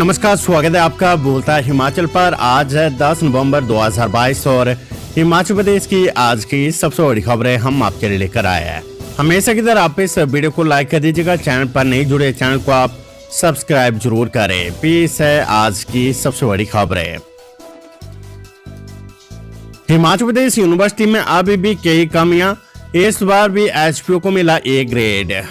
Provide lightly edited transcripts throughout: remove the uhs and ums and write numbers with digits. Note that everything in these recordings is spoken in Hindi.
नमस्कार, स्वागत है आपका बोलता है हिमाचल पर। आज है 10 नवंबर 2022 और हिमाचल प्रदेश की आज की सबसे बड़ी खबरें हम आपके लिए लेकर आए हैं। हमेशा की तरह आप इस वीडियो को लाइक कर दीजिएगा। चैनल पर नहीं जुड़े चैनल को आप सब्सक्राइब जरूर करें। पेश है आज की सबसे बड़ी खबरें। हिमाचल प्रदेश यूनिवर्सिटी में अभी भी कई कमियां, इस बार भी एचपीयू को मिला ए ग्रेड।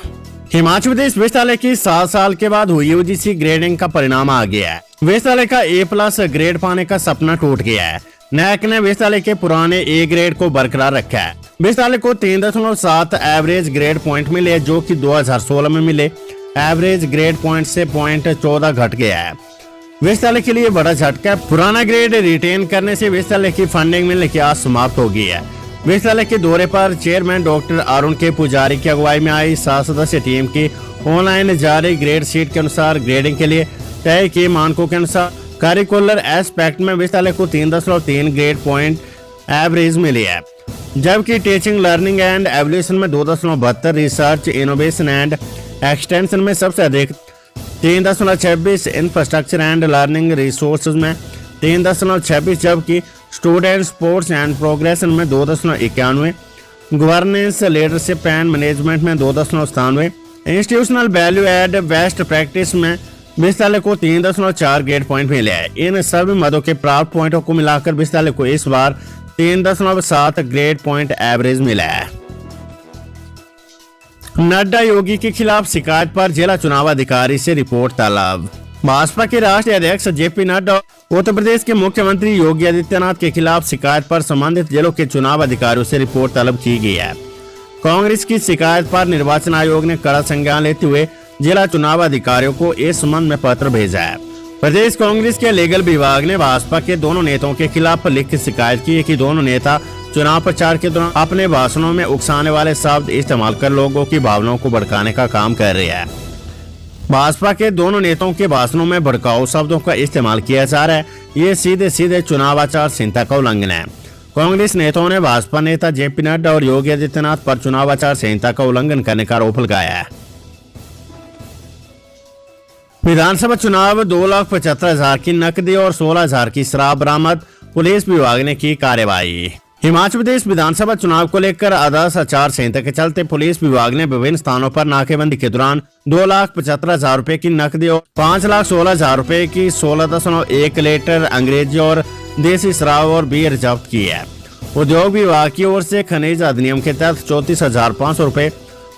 हिमाचल प्रदेश विश्वविद्यालय की 7 साल के बाद हुई यूजीसी ग्रेडिंग का परिणाम आ गया है। विश्वविद्यालय का ए+ ग्रेड पाने का सपना टूट गया है। नैक ने विश्वविद्यालय के पुराने ए ग्रेड को बरकरार रखा है। विश्वविद्यालय को 3.7 एवरेज ग्रेड पॉइंट मिले, जो कि 2016 में मिले एवरेज ग्रेड पॉइंट से 0.14 घट गया है। विश्वविद्यालय के लिए बड़ा झटका। पुराना ग्रेड रिटेन करने से विश्वविद्यालय की फंडिंग मिलने की आस समाप्त हो गई है। विश्वविद्यालय के दौरे पर चेयरमैन डॉक्टर अरुण के पुजारी की अगुवाई में आई 7 सदस्यीय टीम की ऑनलाइन जारी ग्रेड शीट के अनुसार ग्रेडिंग के लिए तय किए मानकों के अनुसार करिकुलर एस्पेक्ट में विश्वविद्यालय को 3.3 ग्रेड पॉइंट एवरेज मिली है, जबकि टीचिंग लर्निंग एंड एवल्यूशन में 2.72, रिसर्च इनोवेशन एंड एक्सटेंशन में सबसे अधिक 3.26, इंफ्रास्ट्रक्चर एंड लर्निंग रिसोर्सेज में 3.26, जबकि स्टूडेंट स्पोर्ट्स एंड प्रोग्रेशन में 2.91, गवर्नेंस लीडरशिप एंड मैनेजमेंट में 2.97, institutional value add best practice में विश्वविद्यालय को 3.4 ग्रेड पॉइंट मिले हैं। इन सभी मदों के प्राप्त पॉइंटों को मिलाकर विश्वविद्यालय को इस बार 3.7 ग्रेड पॉइंट एवरेज मिला है। नड्डा योगी के खिलाफ शिकायत पर जिला चुनाव अधिकारी से रिपोर्ट तलब। भाजपा के राष्ट्रीय अध्यक्ष जेपी नड्डा उत्तर प्रदेश के मुख्यमंत्री योगी आदित्यनाथ के खिलाफ शिकायत पर संबंधित जिलों के चुनाव अधिकारियों से रिपोर्ट तलब की गई है। कांग्रेस की शिकायत पर निर्वाचन आयोग ने कड़ा संज्ञान लेते हुए जिला चुनाव अधिकारियों को इस संबंध में पत्र भेजा है। प्रदेश कांग्रेस के लीगल विभाग ने भाजपा के दोनों नेताओं के खिलाफ लिखित शिकायत की है कि दोनों नेता चुनाव प्रचार के दौरान अपने भाषणों में उकसाने वाले शब्द इस्तेमाल कर लोगों की भावनाओं को भड़काने का काम कर रहे हैं। भाजपा के दोनों नेताओं के भाषणों में भड़काऊ शब्दों का इस्तेमाल किया जा रहा है। ये सीधे सीधे चुनाव आचार संहिता का उल्लंघन है। कांग्रेस नेताओं ने भाजपा नेता जेपी नड्डा और योगी आदित्यनाथ पर चुनाव आचार संहिता का उल्लंघन करने का आरोप लगाया है। विधानसभा चुनाव 2,75,000 की नकदी और 16,000 की शराब बरामद, पुलिस विभाग ने की कार्रवाई। हिमाचल प्रदेश विधानसभा चुनाव को लेकर आदर्श आचार संहिता के चलते पुलिस विभाग ने विभिन्न स्थानों पर नाकेबंदी के दौरान 2,75,000 रुपए की नकदी और 5,16,000 रुपए की 16.1 लीटर अंग्रेजी और देसी शराब और बियर जब्त की है। उद्योग विभाग की ओर से खनिज अधिनियम के तहत 34,500 रुपए,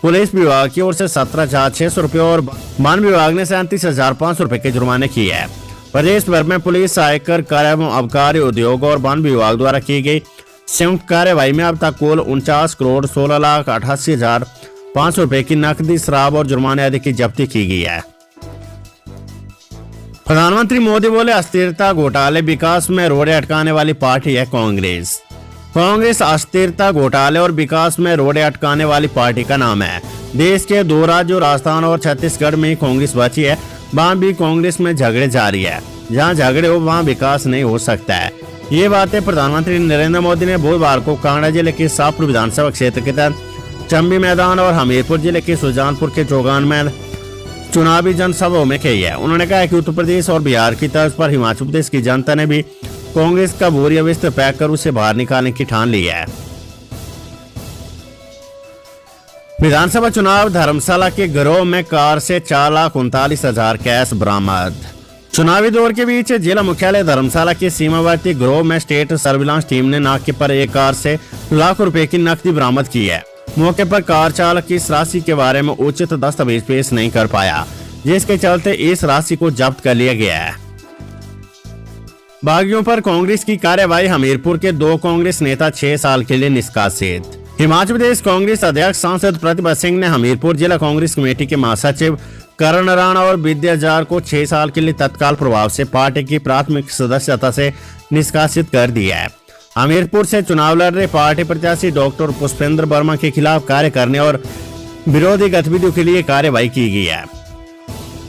पुलिस विभाग की ओर से 17,600 रुपए और वन विभाग ने 37,500 रुपए के जुर्माने किए हैं। प्रदेश भर में पुलिस, आयकर, कर एवं आबकारी, उद्योग और वन विभाग द्वारा की गई संयुक्त कार्यवाही में अब तक कुल 49,16,88,500 रुपए की नकदी, शराब और जुर्माने आदि की जब्ती की गई है। प्रधानमंत्री मोदी बोले, अस्थिरता, घोटाले, विकास में रोड़े अटकाने वाली पार्टी है कांग्रेस। कांग्रेस अस्थिरता, घोटाले और विकास में रोड़े अटकाने वाली पार्टी का नाम है। देश के 2 राज्यों राजस्थान और छत्तीसगढ़ में कांग्रेस बची है। वहां भी कांग्रेस में झगड़े जारी है। जहां झगड़े हो वहां विकास नहीं हो सकता है। ये बातें प्रधानमंत्री नरेंद्र मोदी ने बुधवार को कांगड़ा जिले के शाहपुर विधानसभा क्षेत्र के तहत चंबी मैदान और हमीरपुर जिले के सुजानपुर के चौगान में चुनावी जनसभाओं में कही है। उन्होंने कहा कि उत्तर प्रदेश और बिहार की तर्ज पर हिमाचल प्रदेश की जनता ने भी कांग्रेस का बोरिया बिस्तर पैक कर उसे बाहर निकालने की ठान ली है। विधानसभा चुनाव, धर्मशाला के गिरोह में कार से 4,39,000 कैश बरामद। चुनावी दौर के बीच जिला मुख्यालय धर्मशाला के सीमावर्ती गिरोह में स्टेट सर्विलांस टीम ने नाके पर एक कार से लाखों रुपए की नकदी बरामद की है। मौके पर कार चालक इस राशि के बारे में उचित दस्तावेज पेश नहीं कर पाया, जिसके चलते इस राशि को जब्त कर लिया गया है। बागियों पर कांग्रेस की कार्रवाई, हमीरपुर के 2 कांग्रेस नेता 6 साल के लिए निष्कासित। हिमाचल प्रदेश कांग्रेस अध्यक्ष सांसद प्रतिभा सिंह ने हमीरपुर जिला कांग्रेस कमेटी के महासचिव करण राणा और विद्याजार को 6 साल के लिए तत्काल प्रभाव से पार्टी की प्राथमिक सदस्यता से निष्कासित कर दिया है। हमीरपुर से चुनाव लड़ रहे पार्टी प्रत्याशी डॉक्टर पुष्पेंद्र वर्मा के खिलाफ कार्य करने और विरोधी गतिविधियों के लिए कार्रवाई की गई है।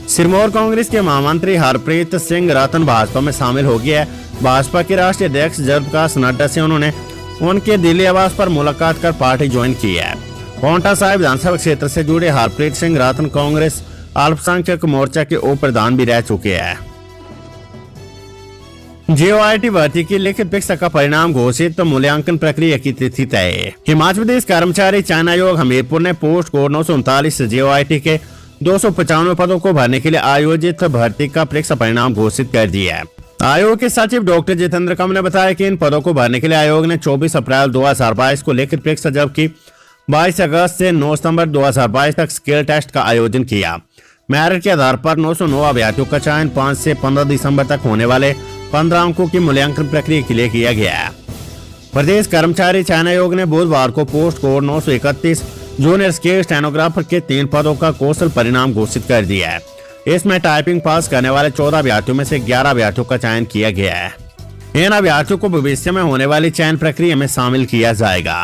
सिरमौर कांग्रेस के महामंत्री हरप्रीत सिंह रतन भाजपा में शामिल हो गया है। भाजपा के राष्ट्रीय अध्यक्ष जयप्रकाश नड्डा से उन्होंने उनके दिल्ली आवास पर मुलाकात कर पार्टी ज्वाइन की है। पांवटा साहिब विधानसभा क्षेत्र से जुड़े हरप्रीत सिंह रतन कांग्रेस अल्पसंख्यक मोर्चा के उप प्रधान भी रह चुके हैं। JOIT भर्ती की लिखित परीक्षा का परिणाम घोषित, तो मूल्यांकन प्रक्रिया की तिथि तय। हिमाचल प्रदेश कर्मचारी चयन आयोग हमीरपुर ने पोस्ट कोड 939 JOIT के 295 पदों को भरने के लिए आयोजित भर्ती का परीक्षा परिणाम घोषित कर दिया है। आयोग के सचिव डॉक्टर जितेंद्र कम ने बताया कि इन पदों को भरने के लिए आयोग ने 24 अप्रैल 2022 को लिखित परीक्षा, जबकि 22 अगस्त से 9 सितंबर 2022 तक स्किल टेस्ट का आयोजन किया। मेरिट के आधार पर 909 अभ्यर्थियों का चयन 5 से 15 दिसंबर तक होने वाले 15 अंकों की मूल्यांकन प्रक्रिया के लिए किया गया है। प्रदेश कर्मचारी चयन आयोग ने बुधवार को post code 931 junior scale stenographer के 3 पदों का कौशल परिणाम घोषित कर दिया है। इसमें टाइपिंग पास करने वाले 14 अभ्यर्थियों में से 11 अभ्यर्थियों का चयन किया गया है। इन अभ्यर्थियों को भविष्य में होने वाली चयन प्रक्रिया में शामिल किया जाएगा।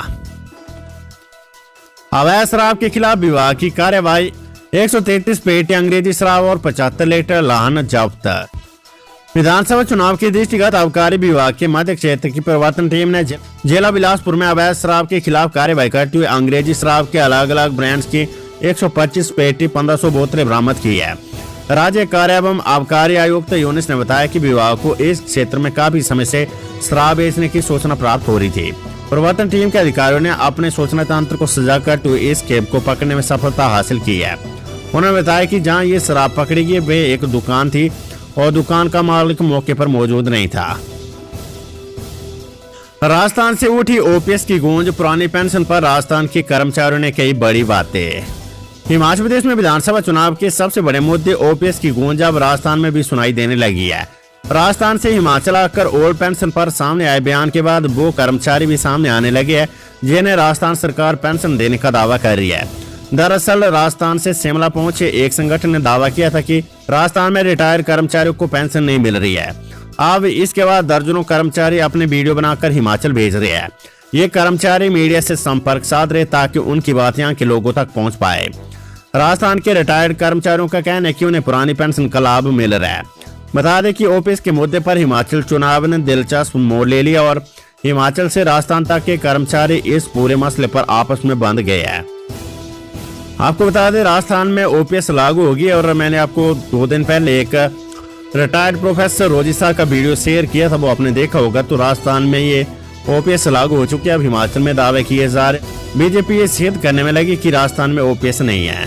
अवैध शराब के खिलाफ विभाग की कार्रवाई, 133 पेटी अंग्रेजी शराब और 75 लीटर लाहन जब्त। विधानसभा चुनाव के दृष्टिगत आबकारी विभाग के मध्य क्षेत्र की प्रवर्तन टीम ने जिला बिलासपुर में अवैध शराब के खिलाफ कार्रवाई करते हुए अंग्रेजी शराब के अलग अलग ब्रांड्स की 125 पेटी 1500 बोतलें बरामद की है। राज्य कार्य एवं आबकारी आयुक्त यूनिस ने बताया कि विभाग को इस क्षेत्र में काफी समय से शराब बेचने की सूचना प्राप्त हो रही थी। प्रवर्तन टीम के अधिकारियों ने अपने सूचना तंत्र को सजा करते हुए इस खेप को पकड़ने में सफलता हासिल की है। उन्होंने बताया कि जहां ये शराब पकड़ी गई वे एक दुकान थी और दुकान का मालिक मौके पर मौजूद नहीं था। राजस्थान से उठी OPS की गूंज, पुरानी पेंशन पर राजस्थान के कर्मचारियों ने कही बड़ी बातें। हिमाचल प्रदेश में विधानसभा चुनाव के सबसे बड़े मुद्दे OPS की गूंज अब राजस्थान में भी सुनाई देने लगी है। राजस्थान से हिमाचल आकर ओल्ड पेंशन पर सामने आए बयान के बाद वो कर्मचारी भी सामने आने लगे हैं जिन्हें राजस्थान सरकार पेंशन देने का दावा कर रही है। दरअसल राजस्थान से शिमला पहुंचे एक संगठन ने दावा किया था कि राजस्थान में रिटायर कर्मचारियों को पेंशन नहीं मिल रही है। अब इसके बाद दर्जनों कर्मचारी अपने वीडियो बनाकर हिमाचल भेज रहे हैं। ये कर्मचारी मीडिया से संपर्क साध रहे ताकि उनकी बात यहाँ के लोगों तक पहुँच पाए। राजस्थान के रिटायर्ड कर्मचारियों का कहना है कि उन्हें पुरानी पेंशन का लाभ मिल रहा है। बता दें कि OPS के मुद्दे पर हिमाचल चुनाव ने दिलचस्प मोड़ ले लिया और हिमाचल से राजस्थान तक के कर्मचारी इस पूरे मसले पर आपस में बंध गए हैं। आपको बता दें राजस्थान में OPS लागू होगी और मैंने आपको 2 दिन पहले एक रिटायर्ड प्रोफेसर रोजिसा का वीडियो शेयर किया था, वो आपने देखा होगा। तो राजस्थान में ये OPS लागू हो चुकी है। अब हिमाचल में दावे किए जा रहे। बीजेपी ये सिद्ध करने में लगी कि राजस्थान में OPS नहीं है।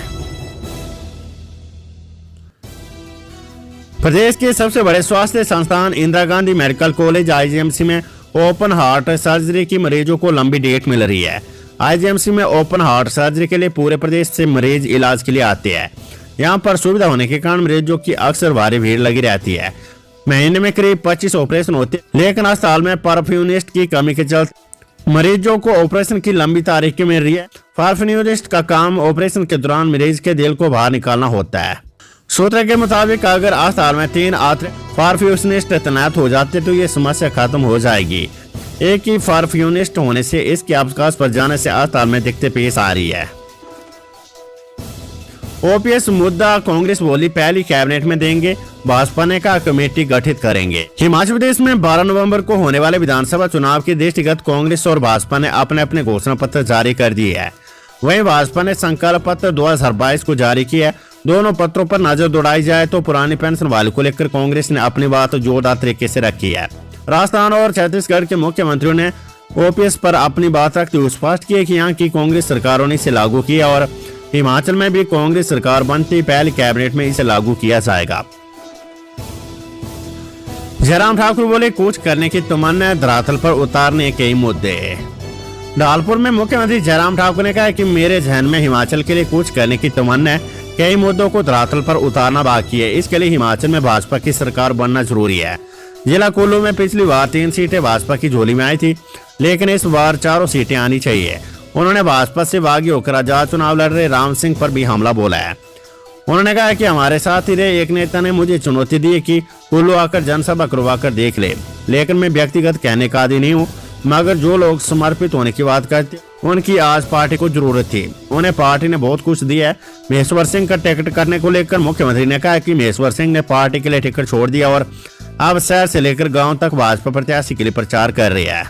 प्रदेश के सबसे बड़े स्वास्थ्य संस्थान Indira Gandhi medical college IGMC में ओपन हार्ट सर्जरी की मरीजों को लंबी डेट मिल रही है। IGMC में ओपन हार्ट सर्जरी के लिए पूरे प्रदेश से मरीज इलाज के लिए आते हैं। यहाँ पर सुविधा होने के कारण मरीजों की अक्सर भारी भीड़ लगी रहती है। महीने में करीब 25 ऑपरेशन होते हैं, लेकिन अस्पताल में परफ्यूनिस्ट की कमी के चलते मरीजों को ऑपरेशन की लंबी तारीखें मिल रही है। परफ्यूनिस्ट का काम ऑपरेशन के दौरान मरीज के दिल को बाहर निकालना होता है। सूत्र के मुताबिक अगर अस्पताल में 3 परफ्यूनिस्ट तैनात हो जाते तो ये समस्या खत्म हो जाएगी। एक ही परफ्यूनिस्ट होने से इसके आसपास पर जाने से अस्पताल में दिक्कतें पेश आ रही है। OPS मुद्दा कांग्रेस बोली पहली कैबिनेट में देंगे, भाजपा ने कहा कमेटी गठित करेंगे। हिमाचल प्रदेश में 12 नवंबर को होने वाले विधानसभा चुनाव के दृष्टिगत कांग्रेस और भाजपा ने अपने अपने घोषणा पत्र जारी कर दिए है। वहीं भाजपा ने संकल्प पत्र 2022 को जारी किया है। दोनों पत्रों पर नजर दौड़ाई जाए तो पुरानी पेंशन वालों को लेकर कांग्रेस ने अपनी बात जोरदार तरीके से रखी है। राजस्थान और छत्तीसगढ़ के मुख्यमंत्रियों ने OPS पर अपनी बात रखते हुए स्पष्ट किया कि यहाँ की कांग्रेस सरकारों ने इसे लागू किया और हिमाचल में भी कांग्रेस सरकार बनती पहले कैबिनेट में इसे लागू किया जाएगा। जयराम ठाकुर बोले कूच करने की तमन्ना, धरातल पर उतारने के मुद्दे। धौलपुर में मुख्यमंत्री जयराम ठाकुर ने कहा कि मेरे जहन में हिमाचल के लिए कूच करने की तमन्ना है। कई मुद्दों को धरातल पर उतारना बाकी है। इसके लिए हिमाचल में भाजपा की सरकार बनना जरूरी है। जिला कुल्लू में पिछली बार 3 सीटें भाजपा की झोली में आई थी, लेकिन इस बार 4 सीटें आनी चाहिए। उन्होंने भाजपा से बागी होकर आजाद चुनाव लड़ रहे राम सिंह पर भी हमला बोला है। उन्होंने कहा कि हमारे साथ ही रहे एक नेता ने मुझे चुनौती दी कि कुल्लू आकर जनसभा करवा कर देख ले, लेकिन मैं व्यक्तिगत कहने का आदी नहीं हूँ, मगर जो लोग समर्पित होने की बात करते उनकी आज पार्टी को जरूरत थी। उन्हें पार्टी ने बहुत कुछ दिया है। महेश्वर सिंह का टिकट करने को लेकर मुख्यमंत्री ने कहा कि महेश्वर सिंह ने पार्टी के लिए टिकट छोड़ दिया और अब शहर से लेकर गांव तक भाजपा प्रत्याशी के लिए प्रचार कर रही है।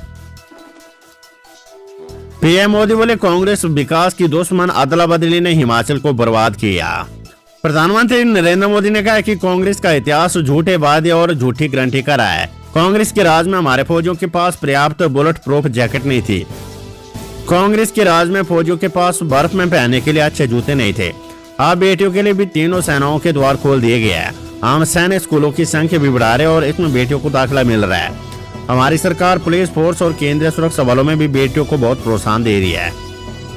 पीएम मोदी बोले कांग्रेस विकास की दुश्मन, अदला बदली ने हिमाचल को बर्बाद किया। प्रधानमंत्री नरेंद्र मोदी ने कहा कि कांग्रेस का इतिहास झूठे वादे और झूठी गारंटी का रहा है। कांग्रेस के राज में हमारे फौजियों के पास पर्याप्त बुलेट प्रूफ जैकेट नहीं थी। कांग्रेस के राज में फौजियों के पास बर्फ में पहनने के लिए अच्छे जूते नहीं थे। अब बेटियों के लिए भी तीनों सेनाओं के द्वार खोल दिए गए हैं। हम सैन्य स्कूलों की संख्या भी बढ़ा रहे हैं और इसमें बेटियों को दाखिला मिल रहा है। हमारी सरकार पुलिस फोर्स और केंद्रीय सुरक्षा बलों में भी बेटियों को बहुत प्रोत्साहन दे रही है।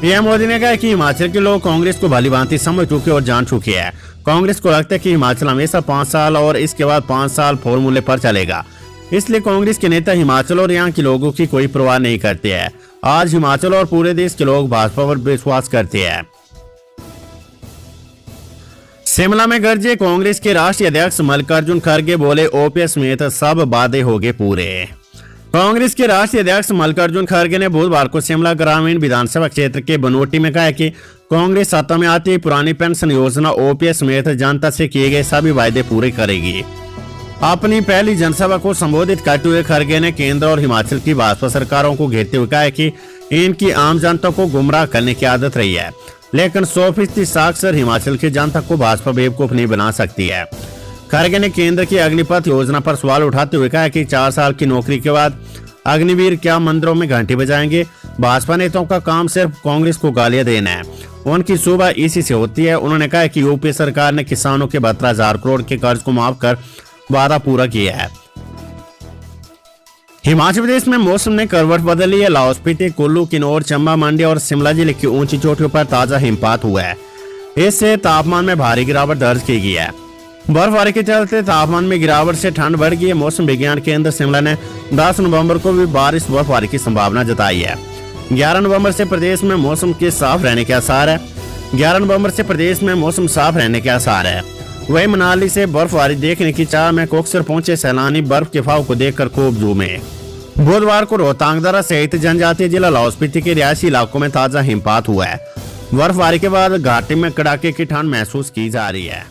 पीएम मोदी ने कहा कि हिमाचल के लोग कांग्रेस को भली भांति समझ चुके और जान चुके हैं। कांग्रेस को लगता है कि हिमाचल हमेशा 5 साल और इसके बाद 5 साल फॉर्मूले पर चलेगा, इसलिए कांग्रेस के नेता हिमाचल और यहाँ के लोगों की कोई परवाह नहीं करते हैं। आज हिमाचल और पूरे देश के लोग भाजपा पर विश्वास करते हैं। शिमला में गरजे कांग्रेस के राष्ट्रीय अध्यक्ष मल्लिकार्जुन खड़गे, बोले ओपीएस समेत सब वादे हो गए पूरे। कांग्रेस के राष्ट्रीय अध्यक्ष मल्लिकार्जुन खड़गे ने बुधवार को शिमला ग्रामीण विधानसभा क्षेत्र के बनोटी में कहा कि कांग्रेस सत्ता में आती पुरानी पेंशन योजना ओपीएस समेत जनता से किए गए सभी वायदे पूरे करेगी। अपनी पहली जनसभा को संबोधित करते हुए खड़गे ने केंद्र और हिमाचल की भाजपा सरकारों को घेरते हुए कहा कि इनकी आम जनता को गुमराह करने की आदत रही है, लेकिन 100% साक्षर हिमाचल की जनता को भाजपा बेवकूफ नहीं बना सकती है। खड़गे ने केंद्र की अग्निपथ योजना पर सवाल उठाते हुए कहा कि 4 साल की नौकरी के बाद अग्निवीर क्या मंदिरों में घंटी बजाएंगे। भाजपा नेताओं का काम सिर्फ कांग्रेस को गालियां देना है, उनकी सुबह इसी से होती है। उन्होंने कहा कि यूपी सरकार ने किसानों के 72,000 करोड़ के कर्ज को माफ कर वादा पूरा किया है। हिमाचल प्रदेश में मौसम ने करवट बदली है। लाहौल स्पीति, कुल्लू, किन्नौर, चंबा, मंडी और शिमला जिले की ऊंची चोटियों पर ताजा हिमपात हुआ है। इससे तापमान में भारी गिरावट दर्ज की गई है। बर्फबारी के चलते तापमान में गिरावट से ठंड बढ़ गई है। मौसम विज्ञान केंद्र शिमला ने 10 नवंबर को भी बारिश बर्फबारी की संभावना जताई है। 11 नवंबर से प्रदेश में मौसम के साफ रहने के आसार है। 11 नवंबर से प्रदेश में मौसम साफ रहने के आसार है। वही मनाली से बर्फबारी देखने की चाह में कोकसर पहुंचे सैलानी बर्फ के फाव को देखकर खूब झूमे। बुधवार को रोहतांग दर्रा सहित जनजातीय जिला लाहौल स्पीति के रिहायशी इलाकों में ताजा हिमपात हुआ है। बर्फबारी के बाद घाटी में कड़ाके की ठंड महसूस की जा रही है।